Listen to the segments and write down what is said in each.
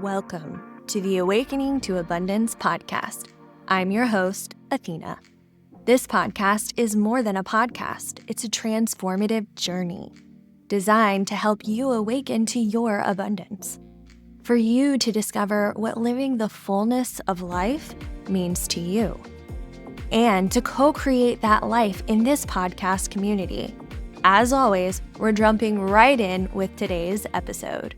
Welcome to the Awakening to Abundance podcast. I'm your host, Athena. This podcast is more than a podcast. It's a transformative journey designed to help you awaken to your abundance. For you to discover what living the fullness of life means to you. And to co-create that life in this podcast community. As always, we're jumping right in with today's episode.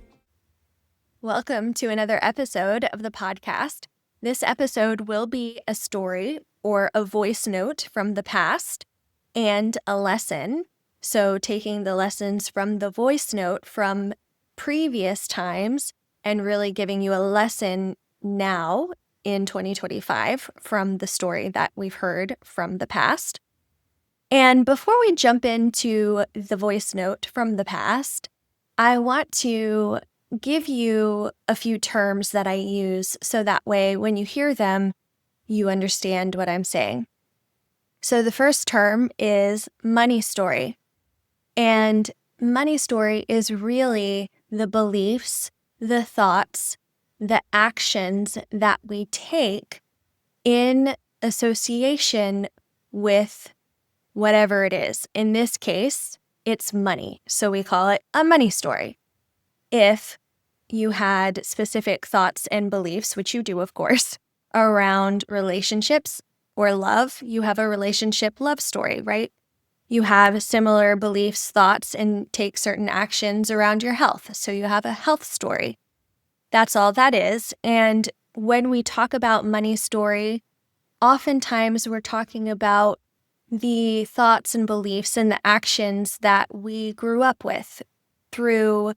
Welcome to another episode of the podcast. This episode will be a story or a voice note from the past and a lesson. So taking the lessons from the voice note from previous times and really giving you a lesson now in 2025 from the story that we've heard from the past. And before we jump into the voice note from the past, I want to give you a few terms that I use so that way when you hear them, you understand what I'm saying. So the first term is money story. And money story is really the beliefs, the thoughts, the actions that we take in association with whatever it is. In this case, it's money. So we call it a money story. If you had specific thoughts and beliefs, which you do, of course, around relationships or love, you have a relationship love story, right? You have similar beliefs, thoughts, and take certain actions around your health. So you have a health story. That's all that is. And when we talk about money story, oftentimes we're talking about the thoughts and beliefs and the actions that we grew up with through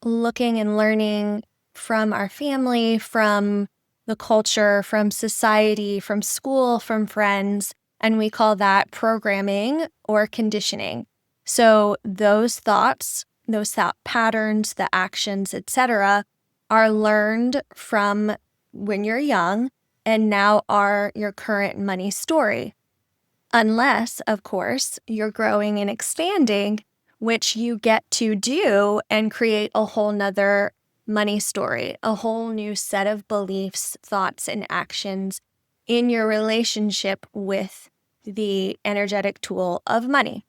looking and learning from our family, from the culture, from society, from school, from friends, and we call that programming or conditioning. So those thoughts, those thought patterns, the actions, etc., are learned from when you're young and now are your current money story. Unless, of course, you're growing and expanding, which you get to do and create a whole nother money story, a whole new set of beliefs, thoughts, and actions in your relationship with the energetic tool of money.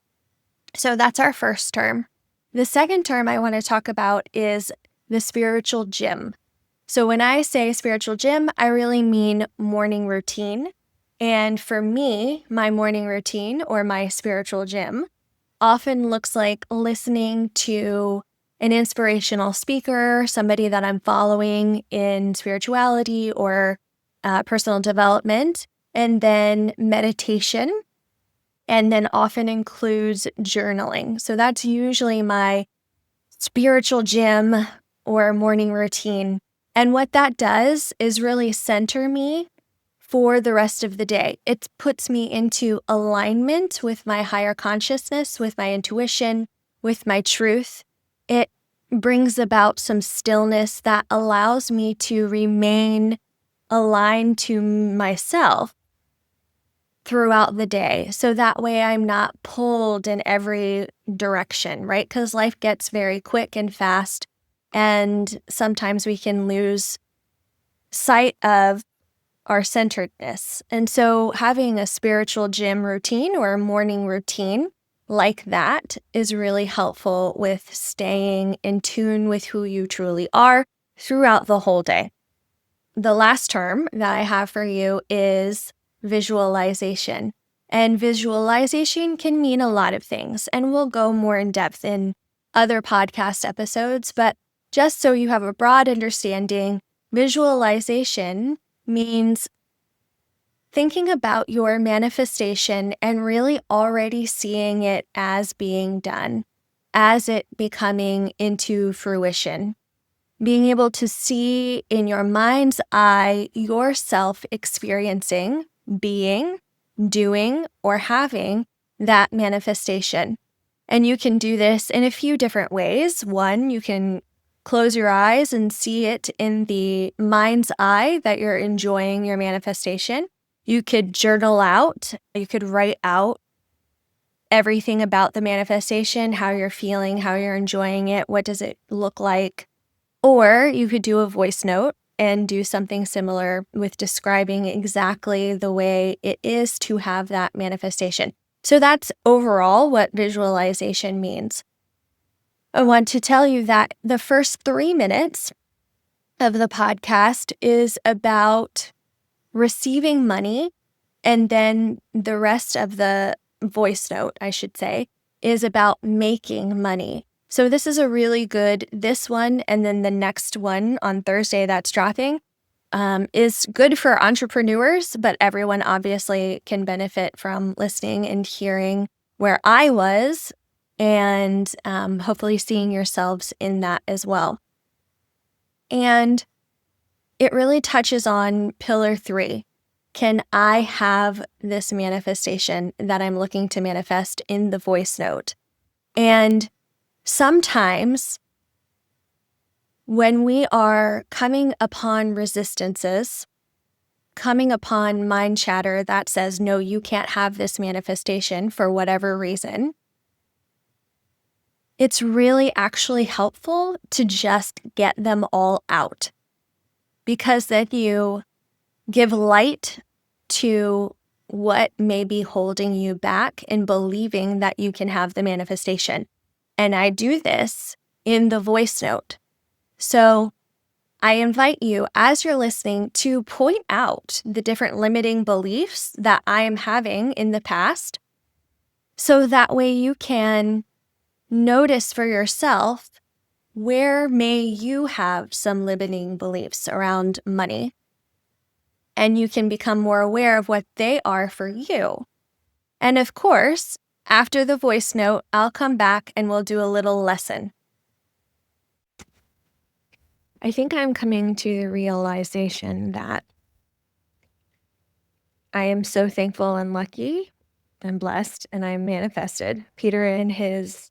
So that's our first term. The second term I want to talk about is the spiritual gym. So when I say spiritual gym, I really mean morning routine. And for me, my morning routine or my spiritual gym often looks like listening to an inspirational speaker, somebody that I'm following in spirituality or personal development, and then meditation, and then often includes journaling. So that's usually my spiritual gym or morning routine. And what that does is really center me for the rest of the day. It puts me into alignment with my higher consciousness, with my intuition, with my truth. It brings about some stillness that allows me to remain aligned to myself throughout the day. So that way I'm not pulled in every direction, right? Because life gets very quick and fast, and sometimes we can lose sight of our centeredness. And so having a spiritual gym routine or a morning routine like that is really helpful with staying in tune with who you truly are throughout the whole day. The last term that I have for you is visualization. And visualization can mean a lot of things, and we'll go more in depth in other podcast episodes, but just so you have a broad understanding, visualization means thinking about your manifestation and really already seeing it as being done, as it becoming into fruition. Being able to see in your mind's eye yourself experiencing, being, doing, or having that manifestation. And you can do this in a few different ways. One, you can close your eyes and see it in the mind's eye that you're enjoying your manifestation. You could journal out. You could write out everything about the manifestation, how you're feeling, how you're enjoying it, what does it look like. Or you could do a voice note and do something similar with describing exactly the way it is to have that manifestation. So that's overall what visualization means. I want to tell you that the first 3 minutes of the podcast is about receiving money, and then the rest of the voice note, I should say, is about making money. So this is a really good, this one, and then the next one on Thursday that's dropping is good for entrepreneurs, but everyone obviously can benefit from listening and hearing where I was and hopefully seeing yourselves in that as well. And it really touches on pillar 3. Can I have this manifestation that I'm looking to manifest in the voice note? And sometimes when we are coming upon resistances, coming upon mind chatter that says, no, you can't have this manifestation for whatever reason, it's really actually helpful to just get them all out, because then you give light to what may be holding you back in believing that you can have the manifestation. And I do this in the voice note. So I invite you, as you're listening, to point out the different limiting beliefs that I am having in the past, so that way you can notice for yourself, where may you have some limiting beliefs around money? And you can become more aware of what they are for you. And of course, after the voice note, I'll come back and we'll do a little lesson. I think I'm coming to the realization that I am so thankful and lucky and blessed, and I'm manifested Peter in his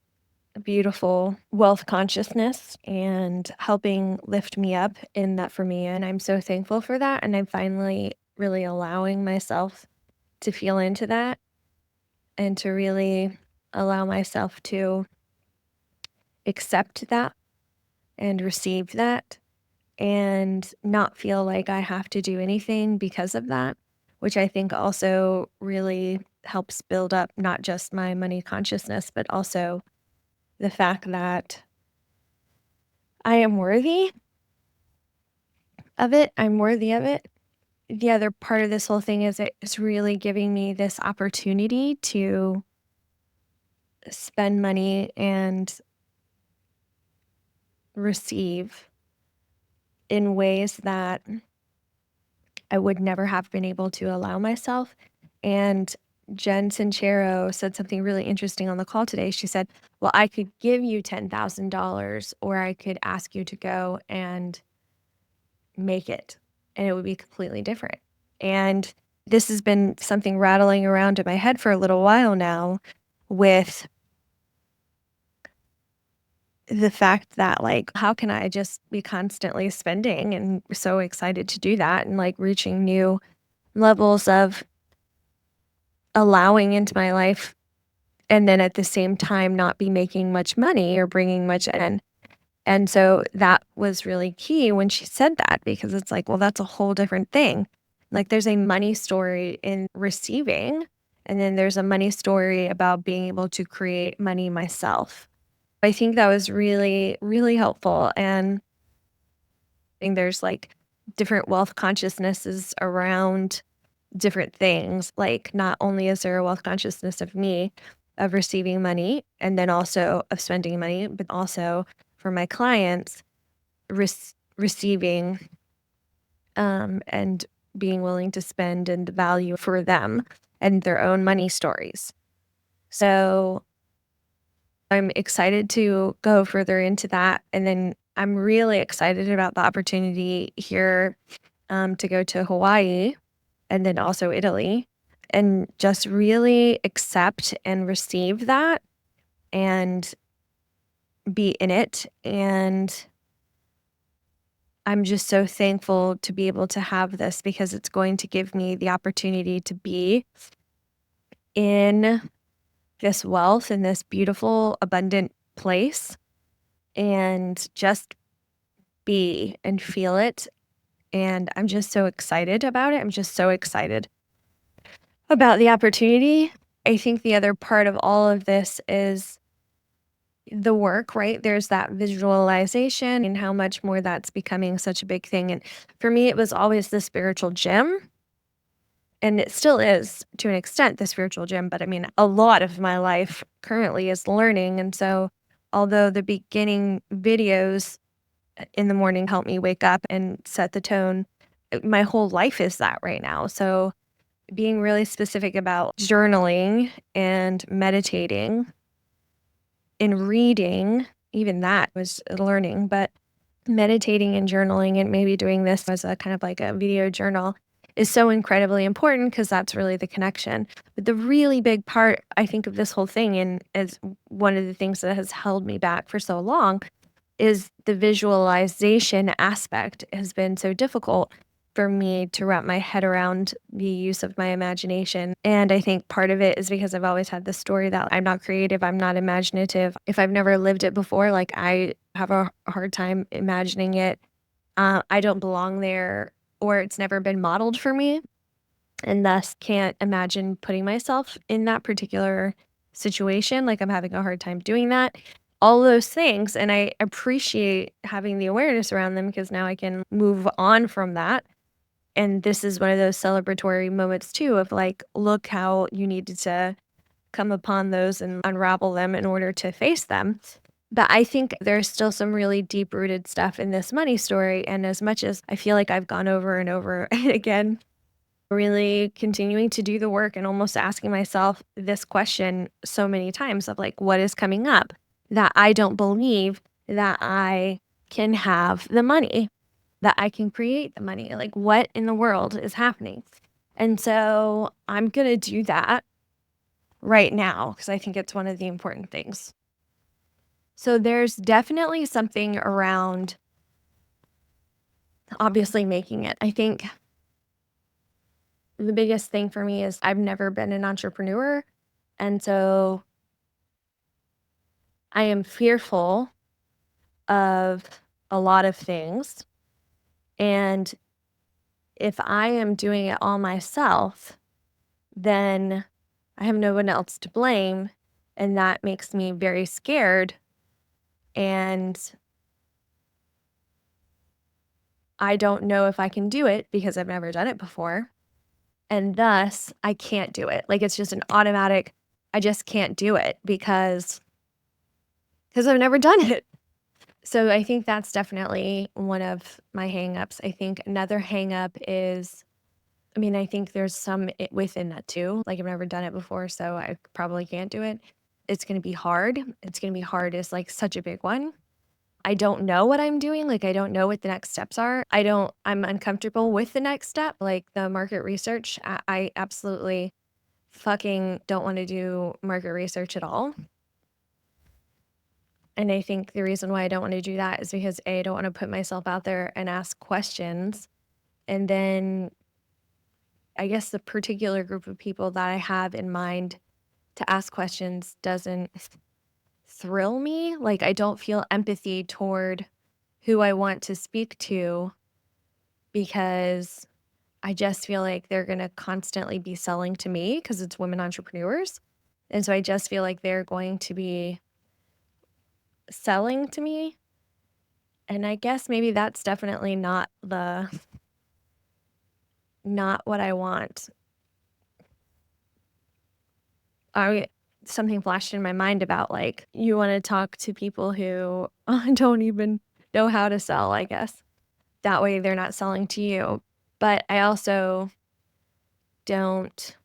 beautiful wealth consciousness and helping lift me up in that for me. And I'm so thankful for that. And I'm finally really allowing myself to feel into that and to really allow myself to accept that and receive that and not feel like I have to do anything because of that, which I think also really helps build up not just my money consciousness, but also the fact that I am worthy of it. I'm worthy of it. The other part of this whole thing is it's really giving me this opportunity to spend money and receive in ways that I would never have been able to allow myself. And Jen Sincero said something really interesting on the call today. She said, well, I could give you $10,000, or I could ask you to go and make it, and it would be completely different. And this has been something rattling around in my head for a little while now, with the fact that, like, how can I just be constantly spending, and so excited to do that, and like reaching new levels of allowing into my life, and then at the same time not be making much money or bringing much in. And so that was really key when she said that, because it's like, well, that's a whole different thing. Like, there's a money story in receiving, and then there's a money story about being able to create money myself. I think that was really, really helpful. And I think there's like different wealth consciousnesses around different things. Like, not only is there a wealth consciousness of me, of receiving money, and then also of spending money, but also for my clients, receiving and being willing to spend and the value for them and their own money stories. So I'm excited to go further into that. And then I'm really excited about the opportunity here to go to Hawaii and then also Italy, and just really accept and receive that and be in it. And I'm just so thankful to be able to have this, because it's going to give me the opportunity to be in this wealth, in this beautiful, abundant place, and just be and feel it. And I'm just so excited about it. I'm just so excited about the opportunity. I think the other part of all of this is the work, right? There's that visualization and how much more that's becoming such a big thing. And for me, it was always the spiritual gym. And it still is to an extent the spiritual gym. But I mean, a lot of my life currently is learning. And so, although the beginning videos in the morning help me wake up and set the tone, my whole life is that right now. So, being really specific about journaling and meditating and reading, even that was learning, but meditating and journaling and maybe doing this as a kind of like a video journal is so incredibly important because that's really the connection. But the really big part, I think, of this whole thing, and is one of the things that has held me back for so long, is the visualization aspect has been so difficult for me to wrap my head around the use of my imagination. And I think part of it is because I've always had this story that I'm not creative, I'm not imaginative. If I've never lived it before, like I have a hard time imagining it. I don't belong there, or it's never been modeled for me, and thus can't imagine putting myself in that particular situation. Like I'm having a hard time doing that. All those things. And I appreciate having the awareness around them because now I can move on from that. And this is one of those celebratory moments too of like, look how you needed to come upon those and unravel them in order to face them. But I think there's still some really deep rooted stuff in this money story. And as much as I feel like I've gone over and over and again, really continuing to do the work and almost asking myself this question so many times of like, what is coming up that I don't believe that I can have the money, that I can create the money? Like, what in the world is happening? And so I'm going to do that right now because I think it's one of the important things. So there's definitely something around obviously making it. I think the biggest thing for me is I've never been an entrepreneur. And so I am fearful of a lot of things. And if I am doing it all myself, then I have no one else to blame. And that makes me very scared. And I don't know if I can do it because I've never done it before. And thus, I can't do it. Like it's just an automatic, I just can't do it because I've never done it. So I think that's definitely one of my hangups. I think another hangup is, I mean, I think there's some within that too. Like I've never done it before, so I probably can't do it. It's going to be hard. It's going to be hard is like such a big one. I don't know what I'm doing. Like I don't know what the next steps are. I'm uncomfortable with the next step, like the market research. I absolutely fucking don't want to do market research at all. And I think the reason why I don't want to do that is because A, I don't want to put myself out there and ask questions. And then I guess the particular group of people that I have in mind to ask questions doesn't thrill me. Like I don't feel empathy toward who I want to speak to because I just feel like they're going to constantly be selling to me because it's women entrepreneurs. And so I just feel like they're going to be selling to me. And I guess maybe that's definitely not what I want. Something flashed in my mind about like you want to talk to people who don't even know how to sell, I guess. That way they're not selling to you. But I also don't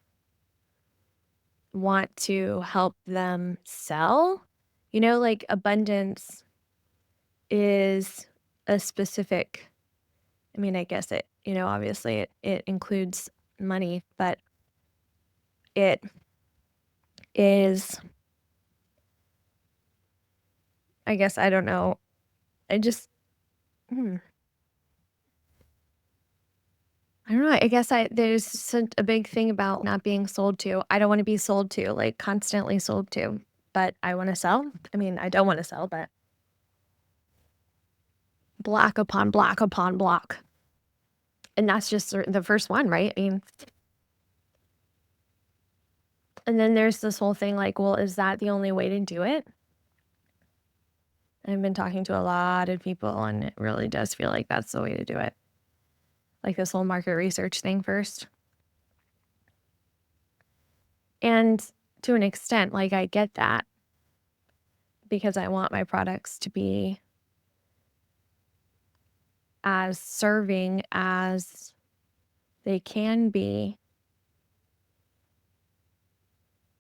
want to help them sell. Like abundance is a specific, I mean, I guess it, obviously it includes money, but it is, I guess, I don't know. I just, hmm, I don't know. I guess there's such a big thing about not being sold to. I don't want to be sold to, like constantly sold to, but I want to sell. I mean, I don't want to sell, but block upon block upon block. And that's just the first one, right? I mean, and then there's this whole thing like, well, is that the only way to do it? I've been talking to a lot of people, and it really does feel like that's the way to do it. Like this whole market research thing first. And to an extent, like I get that because I want my products to be as serving as they can be.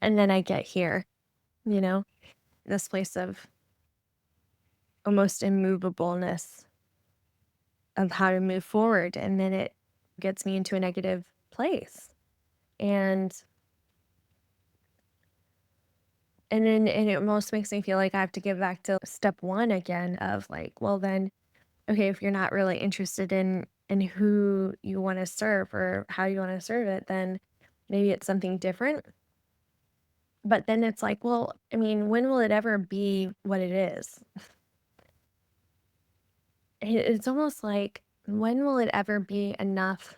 And then I get here, this place of almost immovableness of how to move forward. And then it gets me into a negative place. And then it almost makes me feel like I have to get back to step one again of like, well then, okay, if you're not really interested in who you want to serve or how you want to serve it, then maybe it's something different. But then it's like, well, I mean, when will it ever be what it is? It's almost like, when will it ever be enough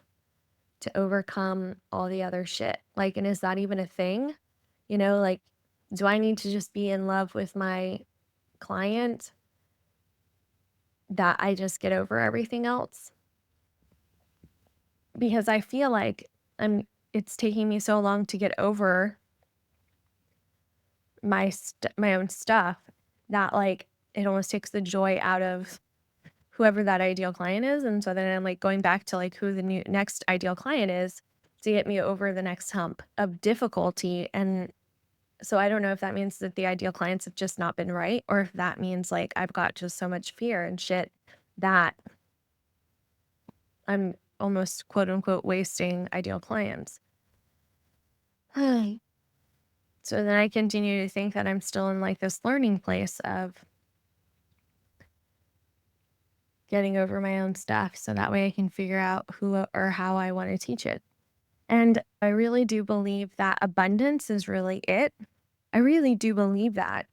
to overcome all the other shit? Like, and is that even a thing? Like, do I need to just be in love with my client that I just get over everything else? Because I feel like it's taking me so long to get over my own stuff that like it almost takes the joy out of whoever that ideal client is. And so then I'm like going back to like who the next ideal client is to get me over the next hump of difficulty. And so I don't know if that means that the ideal clients have just not been right, or if that means like I've got just so much fear and shit that I'm almost quote unquote wasting ideal clients. So then I continue to think that I'm still in like this learning place of getting over my own stuff so that way I can figure out who or how I want to teach it. And I really do believe that abundance is really it. I really do believe that.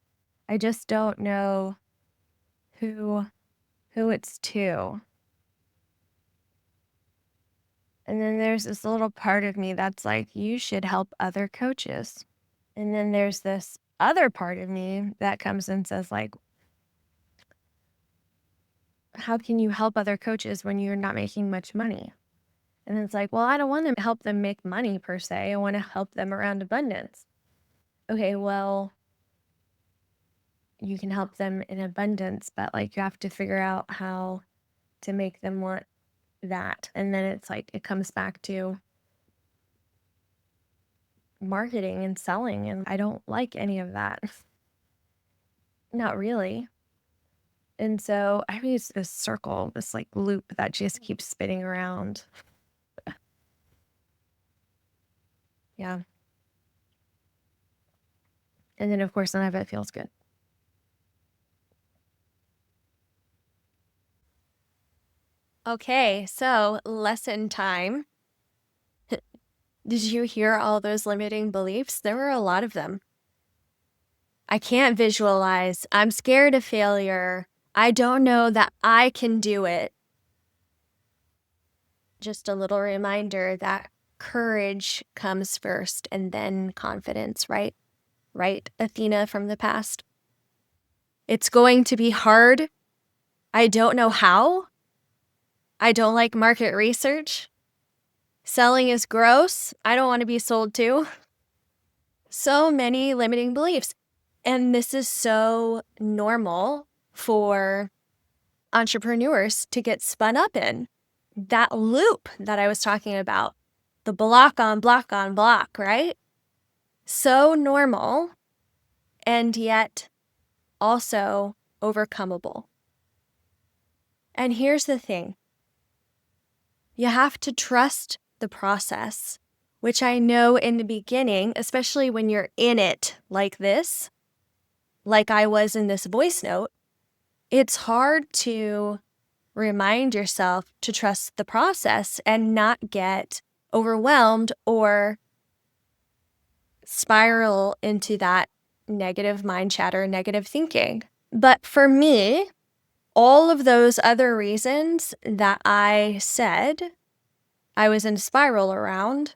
I just don't know who it's to. And then there's this little part of me that's like, you should help other coaches. And then there's this other part of me that comes and says like, how can you help other coaches when you're not making much money? And it's like, well, I don't want to help them make money per se. I want to help them around abundance. Okay, well, you can help them in abundance, but like you have to figure out how to make them want that. And then it's like, it comes back to marketing and selling. And I don't like any of that. Not really. And so I use this circle, this like loop that just keeps spinning around. Yeah. And then of course, none of it feels good. Okay, so lesson time. Did you hear all those limiting beliefs? There were a lot of them. I can't visualize. I'm scared of failure. I don't know that I can do it. Just a little reminder that courage comes first and then confidence, right? Right, Athena from the past? It's going to be hard. I don't know how. I don't like market research. Selling is gross. I don't want to be sold to. So many limiting beliefs. And this is so normal for entrepreneurs to get spun up in. That loop that I was talking about, the block on block on block, right? So normal, and yet also overcomable. And here's the thing. You have to trust the process, which I know in the beginning, especially when you're in it like this, like I was in this voice note, it's hard to remind yourself to trust the process and not get overwhelmed or spiral into that negative mind chatter, negative thinking. But for me, all of those other reasons that I said I was in a spiral around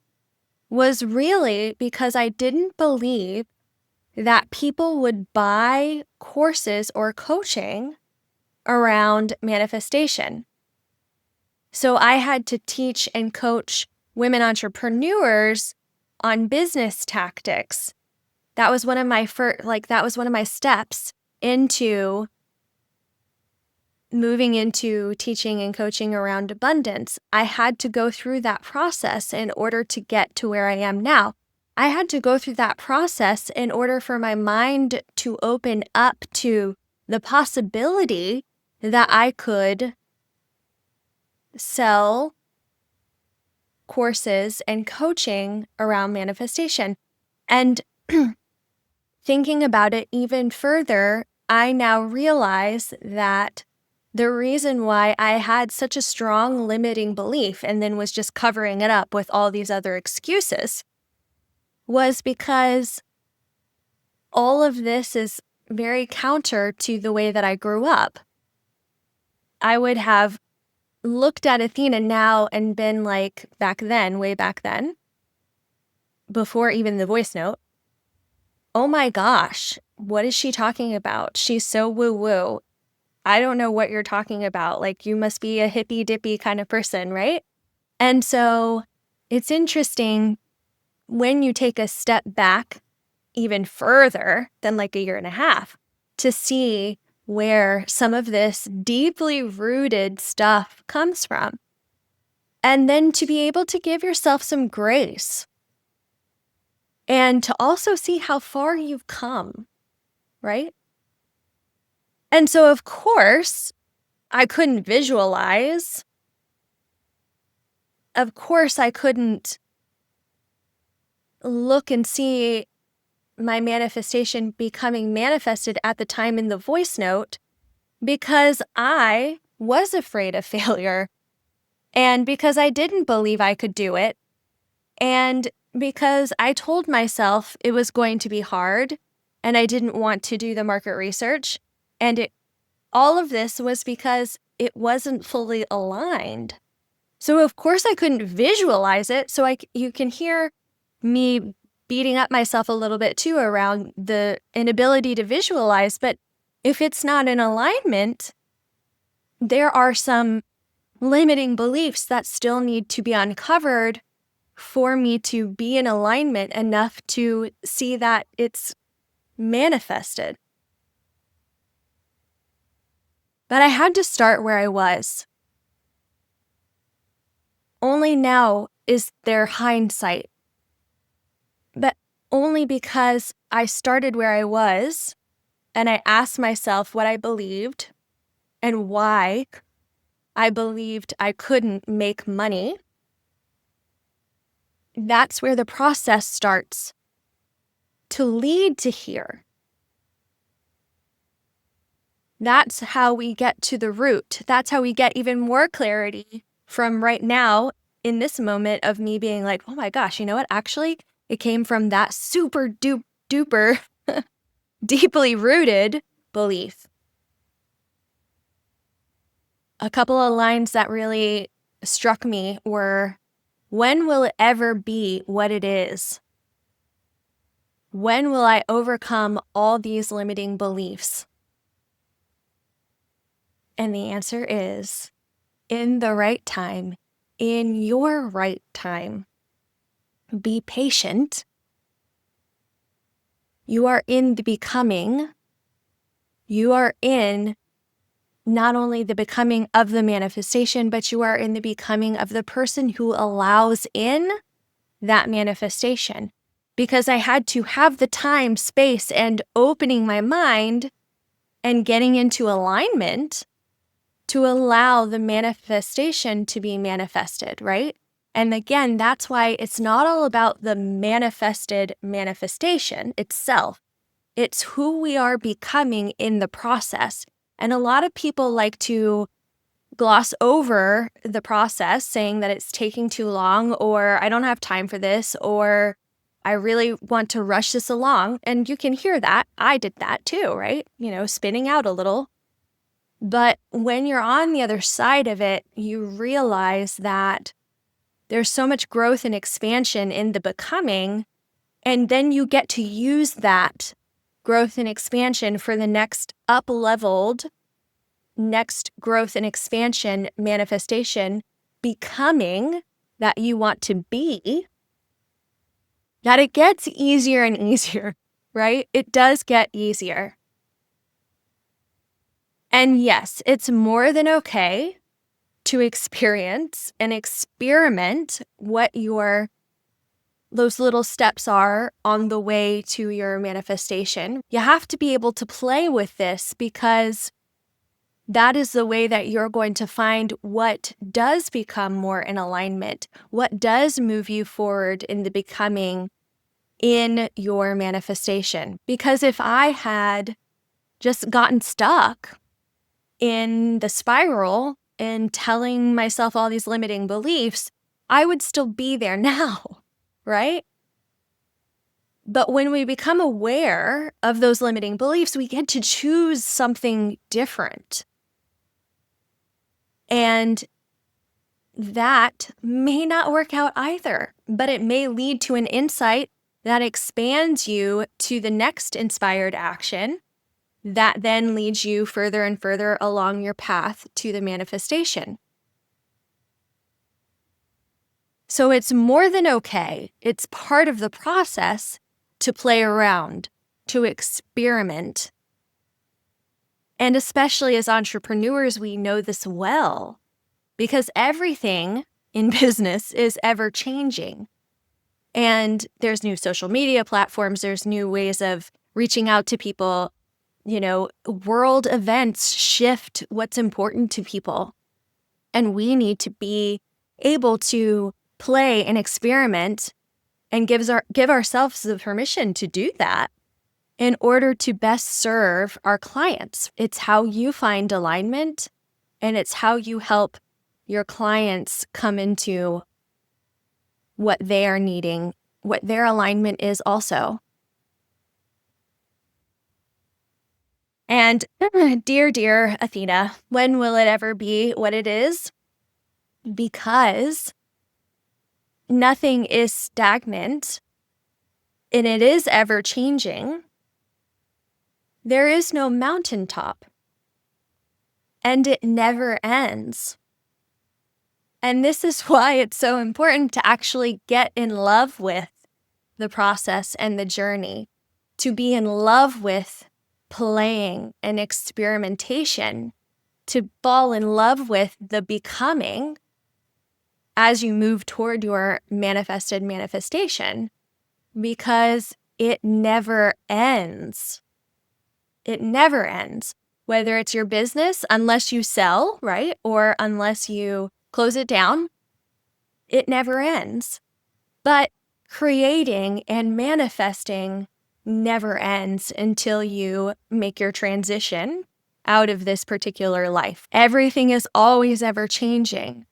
was really because I didn't believe that people would buy courses or coaching around manifestation. So I had to teach and coach women entrepreneurs on business tactics. That was one of my steps into moving into teaching and coaching around abundance. I had to go through that process in order to get to where I am now. I had to go through that process in order for my mind to open up to the possibility that I could sell courses and coaching around manifestation. And thinking about it even further, I now realize that the reason why I had such a strong limiting belief and then was just covering it up with all these other excuses was because all of this is very counter to the way that I grew up. I would have looked at Athena now and been like, way back then, before even the voice note, oh my gosh, what is she talking about? She's so woo-woo. I don't know what you're talking about. Like, you must be a hippy-dippy kind of person, right? And so it's interesting when you take a step back even further than like a year and a half to see where some of this deeply rooted stuff comes from. And then to be able to give yourself some grace and to also see how far you've come, right? And so, of course, I couldn't visualize. Of course, I couldn't look and see my manifestation becoming manifested at the time in the voice note because I was afraid of failure and because I didn't believe I could do it and because I told myself it was going to be hard and I didn't want to do the market research. And all of this was because it wasn't fully aligned. So of course I couldn't visualize it. So you can hear me beating up myself a little bit too around the inability to visualize. But if it's not in alignment, there are some limiting beliefs that still need to be uncovered for me to be in alignment enough to see that it's manifested. But I had to start where I was. Only now is there hindsight. But only because I started where I was and I asked myself what I believed and why I believed I couldn't make money. That's where the process starts to lead to here. That's how we get to the root. That's how we get even more clarity from right now in this moment of me being like, oh my gosh, you know what? Actually, it came from that super duper deeply rooted belief. A couple of lines that really struck me were, when will it ever be what it is? When will I overcome all these limiting beliefs? And the answer is, in the right time, in your right time. Be patient. You are in the becoming. You are in not only the becoming of the manifestation, but you are in the becoming of the person who allows in that manifestation. Because I had to have the time, space, and opening my mind and getting into alignment to allow the manifestation to be manifested, right? And again, that's why it's not all about the manifested manifestation itself. It's who we are becoming in the process. And a lot of people like to gloss over the process, saying that it's taking too long, or I don't have time for this, or I really want to rush this along. And you can hear that. I did that too, right? Spinning out a little. But when you're on the other side of it, you realize that there's so much growth and expansion in the becoming, and then you get to use that growth and expansion for the next up-leveled, next growth and expansion manifestation, becoming that you want to be, that it gets easier and easier, right? It does get easier. And yes, it's more than okay to experience and experiment what those little steps are on the way to your manifestation. You have to be able to play with this, because that is the way that you're going to find what does become more in alignment, what does move you forward in the becoming in your manifestation. Because if I had just gotten stuck in the spiral and telling myself all these limiting beliefs, I would still be there now, right? But when we become aware of those limiting beliefs, we get to choose something different. And that may not work out either, but it may lead to an insight that expands you to the next inspired action that then leads you further and further along your path to the manifestation. So it's more than okay. It's part of the process to play around, to experiment. And especially as entrepreneurs, we know this well, because everything in business is ever changing. And there's new social media platforms, there's new ways of reaching out to people. World events shift what's important to people. And we need to be able to play and experiment and give ourselves the permission to do that in order to best serve our clients. It's how you find alignment, and it's how you help your clients come into what they are needing, what their alignment is also. And dear Athena, when will it ever be what it is? Because nothing is stagnant and it is ever changing. There is no mountaintop, and it never ends. And this is why it's so important to actually get in love with the process and the journey, to be in love with playing and experimentation, to fall in love with the becoming as you move toward your manifested manifestation, because it never ends. It never ends. Whether it's your business, unless you sell, right? Or unless you close it down, it never ends. But creating and manifesting never ends until you make your transition out of this particular life. Everything is always ever changing.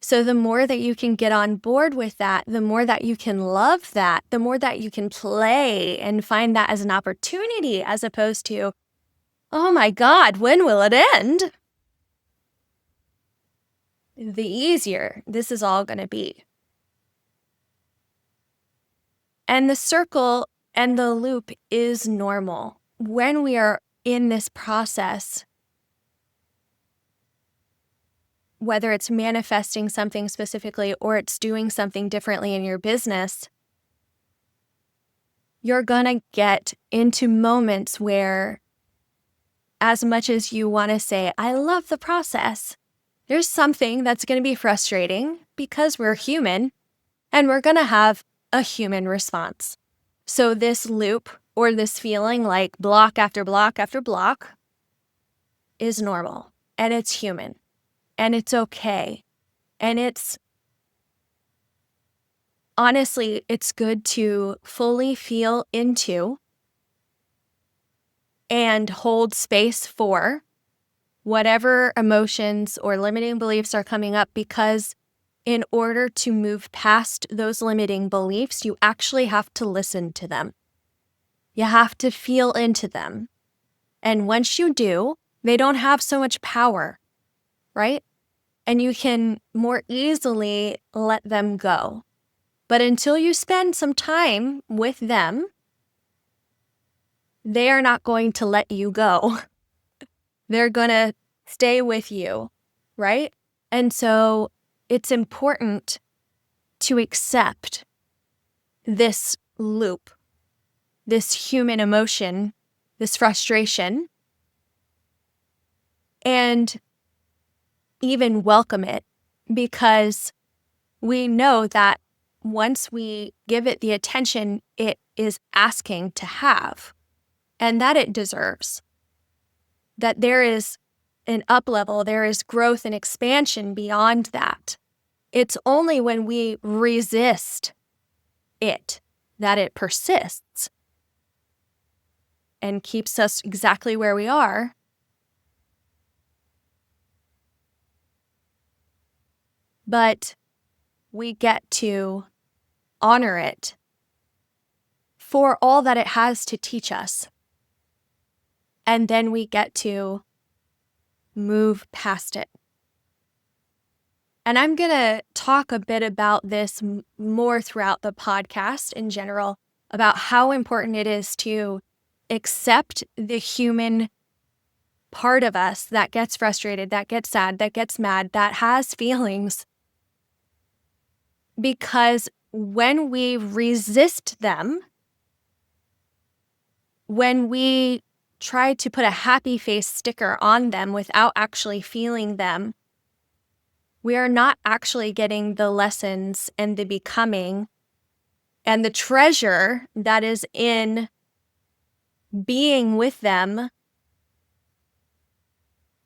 So the more that you can get on board with that, the more that you can love that, the more that you can play and find that as an opportunity, as opposed to, oh my God, when will it end? The easier this is all going to be. And the circle and the loop is normal. When we are in this process, whether it's manifesting something specifically or it's doing something differently in your business, you're going to get into moments where, as much as you want to say, I love the process, there's something that's going to be frustrating, because we're human and we're going to have a human response. So this loop, or this feeling like block after block after block, is normal, and it's human, and it's okay. And honestly, it's good to fully feel into and hold space for whatever emotions or limiting beliefs are coming up, because in order to move past those limiting beliefs, you actually have to listen to them. You have to feel into them. And once you do, They don't have so much power, right? And you can more easily let them go. But until you spend some time with them, they are not going to let you go. They're going to stay with you, right? And so it's important to accept this loop, this human emotion, this frustration, and even welcome it, because we know that once we give it the attention it is asking to have, and that it deserves, that there is an up level, there is growth and expansion beyond that. It's only when we resist it that it persists and keeps us exactly where we are. But we get to honor it for all that it has to teach us. And then we get to move past it. And I'm going to talk a bit about this more throughout the podcast in general, about how important it is to accept the human part of us that gets frustrated, that gets sad, that gets mad, that has feelings. Because when we resist them, when we try to put a happy face sticker on them without actually feeling them, we are not actually getting the lessons and the becoming and the treasure that is in being with them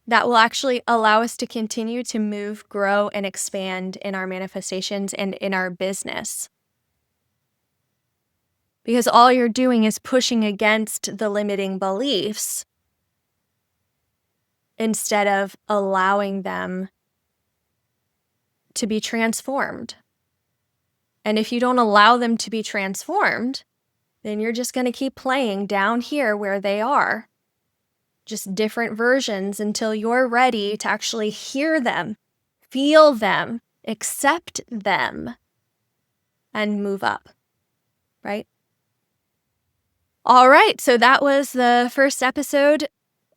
that will actually allow us to continue to move, grow, and expand in our manifestations and in our business. Because all you're doing is pushing against the limiting beliefs instead of allowing them to be transformed. And if you don't allow them to be transformed, then you're just going to keep playing down here where they are. Just different versions until you're ready to actually hear them, feel them, accept them, and move up, right? All right, so that was the first episode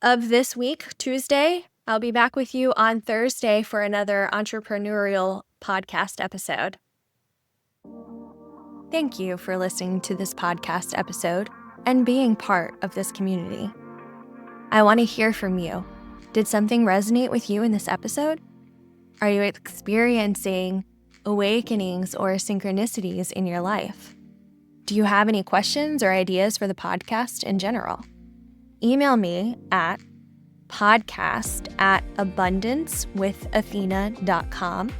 of this week, Tuesday. I'll be back with you on Thursday for another entrepreneurial podcast episode. Thank you for listening to this podcast episode and being part of this community. I want to hear from you. Did something resonate with you in this episode? Are you experiencing awakenings or synchronicities in your life? Do you have any questions or ideas for the podcast in general? Email me at podcast@abundancewithathena.com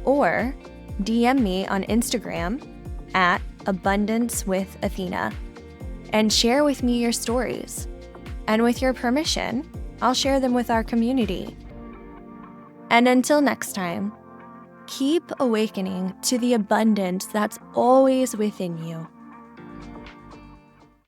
or DM me on Instagram at abundancewithathena and share with me your stories. And with your permission, I'll share them with our community. And until next time, keep awakening to the abundance that's always within you.